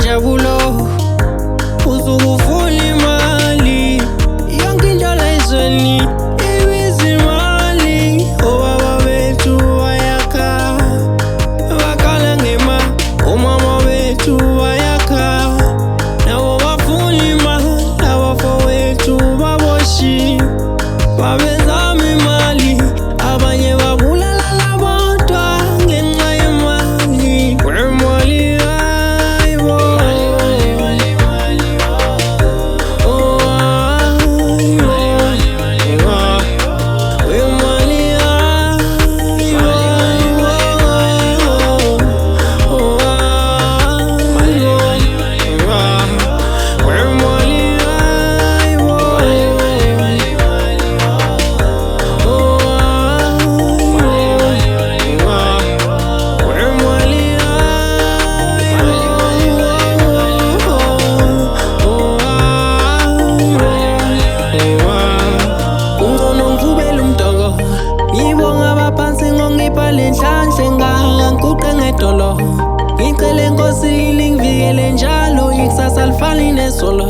njabulo uzukufuna imali yonke into la ezweni ibiza imali. Obaba bethu bayakha bakhala ngema, omama bethu bayakha nabo bafuna imali. Abafowethu baboshi babezama imali, abanye babulala labodwa ngenxa yemali. Kwemali hayibo, ngibonga abaphansi ngongipha lenhlanhla ngangiguqe ngedolo. Ngicele Nkosi ilingivikele njalo, ikusasa alifani nezolo.